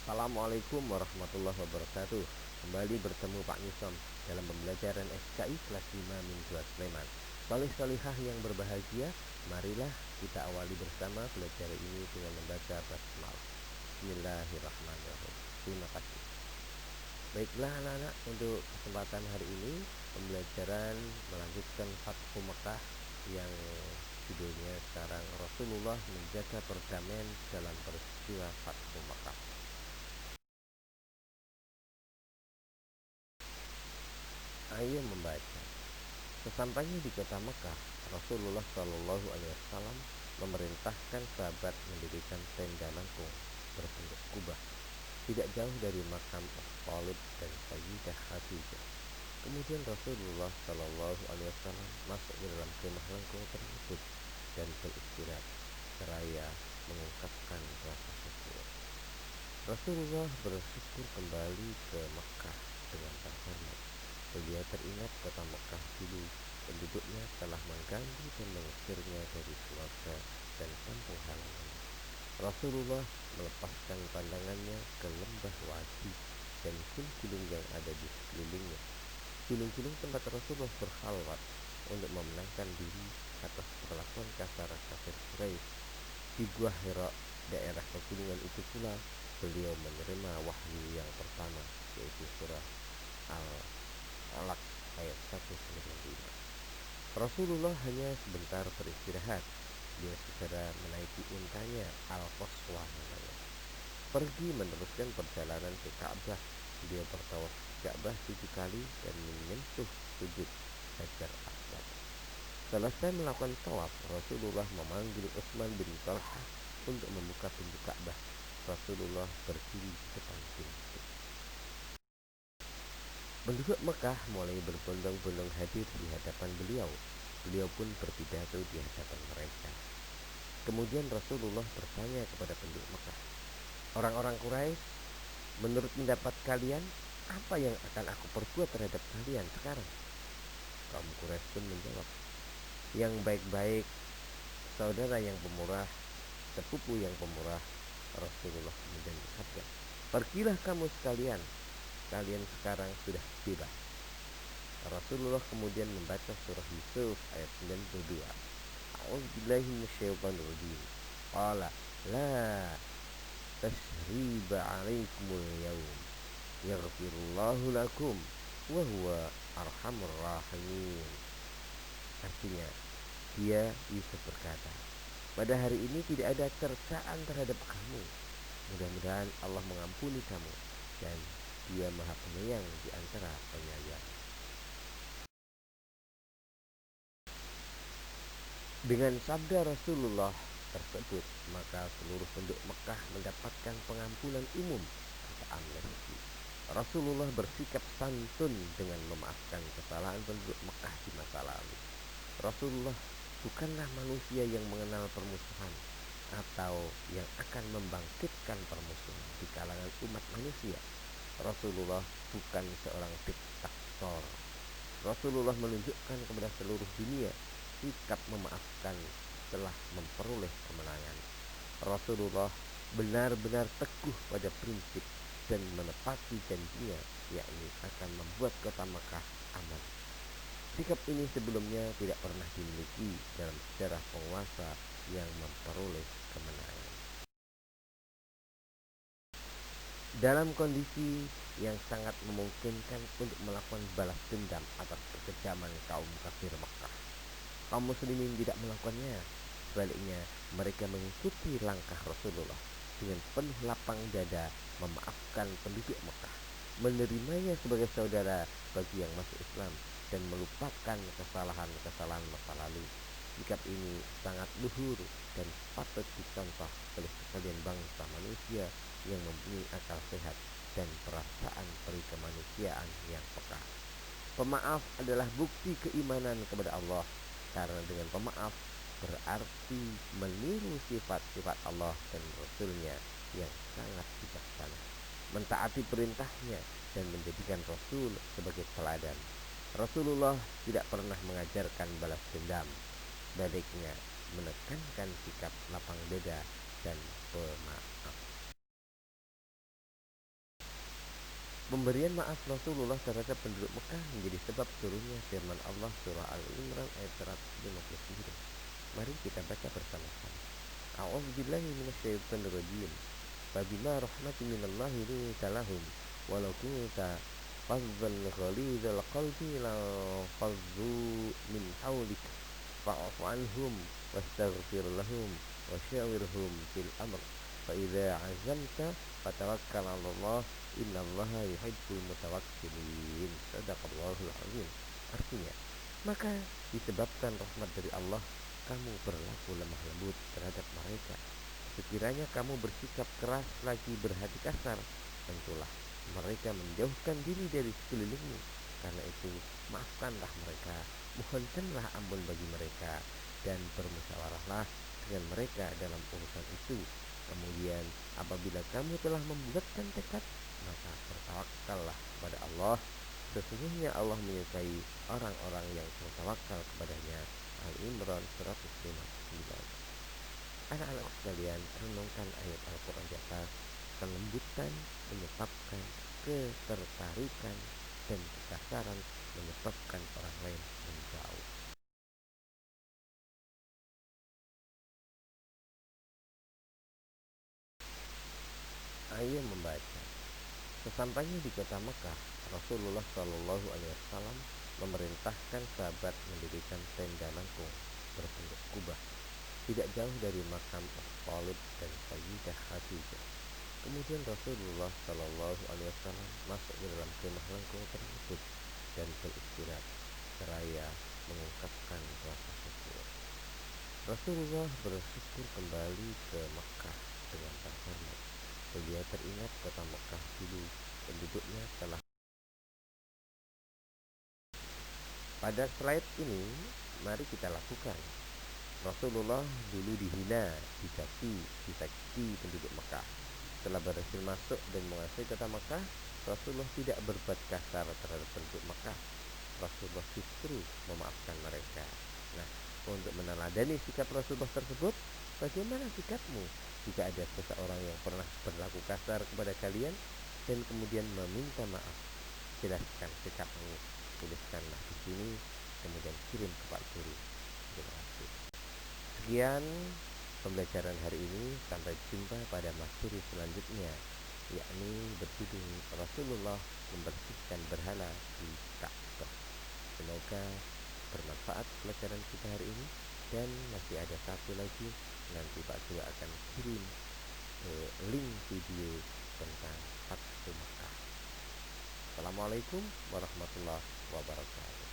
Assalamualaikum warahmatullahi wabarakatuh. Kembali bertemu Pak Nisom dalam pembelajaran SKI kelas 5 Min 2 Sleman. Solih-solihah yang berbahagia, marilah kita awali bersama pelajaran ini dengan membaca basmalah. Bismillahirrahmanirrahim. Terima kasih. Baiklah anak-anak, untuk kesempatan hari ini pembelajaran melanjutkan Fathu Mekah yang judulnya sekarang Rasulullah menjaga perdamaian dalam peristiwa Fathu Mekah. Ayo membaca. Sesampainya di kota Mekah, Rasulullah Shallallahu Alaihi Wasallam memerintahkan sahabat mendirikan tenda langkung berbentuk kubah tidak jauh dari makam As-Talib dan Sayyidah Khadijah. Kemudian Rasulullah Shallallahu Alaihi Wasallam masuk ke dalam kemah langkung tersebut dan beristirahat seraya mengungkapkan rasa syukur. Rasulullah bersyukur kembali ke Mekah dengan terhormat. Beliau teringat kota Mekah dulu penduduknya telah mengganggu dan mengusirnya dari keluarga dan kampung halaman. Rasulullah melepaskan pandangannya ke lembah Wadi dan gunung-gunung yang ada di sekelilingnya. Gunung-gunung tempat Rasulullah berkhalwat untuk memenangkan diri atas perlakuan kasar kafir Quraisy. Di Gua Hira, daerah pegunungan itu pula beliau menerima wahyu yang pertama, yaitu surah Al-Alaq ayat 195. Rasulullah hanya sebentar beristirahat. Dia segera menaiki untanya, Al-Qaswa namanya, pergi meneruskan perjalanan ke Ka'bah. Dia bertawaf Ka'bah 7 kali dan menyentuh sujud Hajar Aswad. Selesai melakukan tawaf, Rasulullah memanggil Utsman bin Talha untuk membuka pintu Ka'bah. Rasulullah berdiri di depan pintu. Penduduk Mekah mulai berbondong-bondong hadir di hadapan beliau. Beliau pun berpidato di hadapan mereka. Kemudian Rasulullah bertanya kepada penduduk Mekah, "Orang-orang Quraisy, menurut pendapat kalian, apa yang akan aku perbuat terhadap kalian sekarang?" Kaum Quraisy pun menjawab, "Yang baik-baik, saudara yang pemurah, sepupu yang pemurah." Rasulullah kemudian bersabda, "Pergilah kamu sekalian, kalian sekarang sudah bebas." Rasulullah kemudian membaca surah Yusuf ayat 92. A'udzubillahi minasyaitonir rajim. Qala la tasriba 'alaikumul yaum yaghfirullahu lakum wa huwa arhamur rahimin. Artinya, dia Yusuf berkata, "Pada hari ini tidak ada cercaan terhadap kamu. Mudah-mudahan Allah mengampuni kamu, dan Dia Maha Penyayang di antara penyayang." Dengan sabda Rasulullah tersebut, maka seluruh penduduk Mekah mendapatkan pengampunan umum atau amnesti. Rasulullah bersikap santun dengan memaafkan kesalahan penduduk Mekah di masa lalu. Rasulullah bukanlah manusia yang mengenal permusuhan atau yang akan membangkitkan permusuhan di kalangan umat manusia. Rasulullah bukan seorang diktator. Rasulullah menunjukkan kepada seluruh dunia sikap memaafkan telah memperoleh kemenangan. Rasulullah benar-benar teguh pada prinsip dan menepati janjinya, yakni akan membuat kota Makkah aman. Sikap ini sebelumnya tidak pernah dimiliki dalam sejarah penguasa yang memperoleh kemenangan. Dalam kondisi yang sangat memungkinkan untuk melakukan balas dendam atas kekejaman kaum kafir Makkah, kaum muslimin tidak melakukannya. Sebaliknya, mereka mengikuti langkah Rasulullah dengan penuh lapang dada, memaafkan penduduk Mekah, menerimanya sebagai saudara bagi yang masuk Islam, dan melupakan kesalahan-kesalahan masa lalu. Sikap ini sangat luhur dan patut dicontoh oleh sekalian bangsa manusia yang mempunyai akal sehat dan perasaan peri kemanusiaan yang peka. Pemaaf adalah bukti keimanan kepada Allah, karena dengan pemaaf berarti meniru sifat-sifat Allah dan Rasulnya yang sangat bijaksana, mentaati perintahnya dan menjadikan Rasul sebagai teladan. Rasulullah tidak pernah mengajarkan balas dendam, baliknya menekankan sikap lapang dada dan pemaaf. Pemberian maaf Rasulullah terhadap penduduk Mekah menjadi sebab turunnya firman Allah surah Al-Imran ayat 159. Mari kita baca bersama-sama. A'udzubillahi minasyaitonir rajim. Fabima rahmatin minallahi linta lahum walau kunta fazzan ghalidhal qalbi lanfaddu min hawlik fa'fu anhum wastaghfir lahum wasyawirhum fil amr fa idza 'azamta fatawakkal 'ala Allah innallaha yuhibbul mutawakkilin. Shadaqallahul azim. Artinya, maka disebabkan rahmat dari Allah kamu berlaku lemah lembut terhadap mereka. Sekiranya kamu bersikap keras lagi berhati kasar, tentulah mereka menjauhkan diri dari sekelilingmu. Karena itu, maafkanlah mereka, mohonkanlah ampun bagi mereka, dan bermusyawarahlah dengan mereka dalam urusan itu. Kemudian, apabila kamu telah membulatkan tekad, maka bertawakallah kepada Allah. Sesungguhnya Allah menyukai orang-orang yang bertawakal kepadanya. Al-Imran 159. Anak-anak sekalian, renungkan ayat Al-Quran di atas. Kelembutan menyebabkan ketertarikan, dan kekasaran menyebabkan orang lain menjauh. Ayo membaca. Sesampainya di kota Mekah, Rasulullah Shallallahu Alaihi Wasallam memerintahkan sahabat mendirikan tenda langkung berbentuk kubah tidak jauh dari makam As-Talib dan Sayyidah Khadijah. Kemudian Rasulullah Shallallahu Alaihi Wasallam masuk ke dalam kemah langkung tersebut dan beristirahat seraya mengungkapkan rasa syukur. Rasulullah bersyukur kembali ke Mekah dengan terhormat. Beliau teringat kota Mekah dulu penduduknya telah. Pada slide ini, mari kita lakukan. Rasulullah dulu dihina, dicaci, disakiti penduduk Mekah. Setelah berhasil masuk dan menguasai kota Mekah, Rasulullah tidak berbuat kasar terhadap penduduk Mekah. Rasulullah justru memaafkan mereka. Nah, untuk meneladani sikap Rasulullah tersebut, bagaimana sikapmu jika ada seseorang yang pernah berlaku kasar kepada kalian dan kemudian meminta maaf? Jelaskan sikapmu, tuliskanlah di sini, kemudian kirim ke Pak Guru. Terima kasih. Sekian pembelajaran hari ini, sampai jumpa pada materi selanjutnya, yakni berjudul Rasulullah membersihkan berhala di Ka'bah. Semoga bermanfaat pelajaran kita hari ini, dan masih ada satu lagi, nanti Pak Guru akan kirim link video tentang Fathu Makkah. Assalamualaikum warahmatullahi wabarakatuh.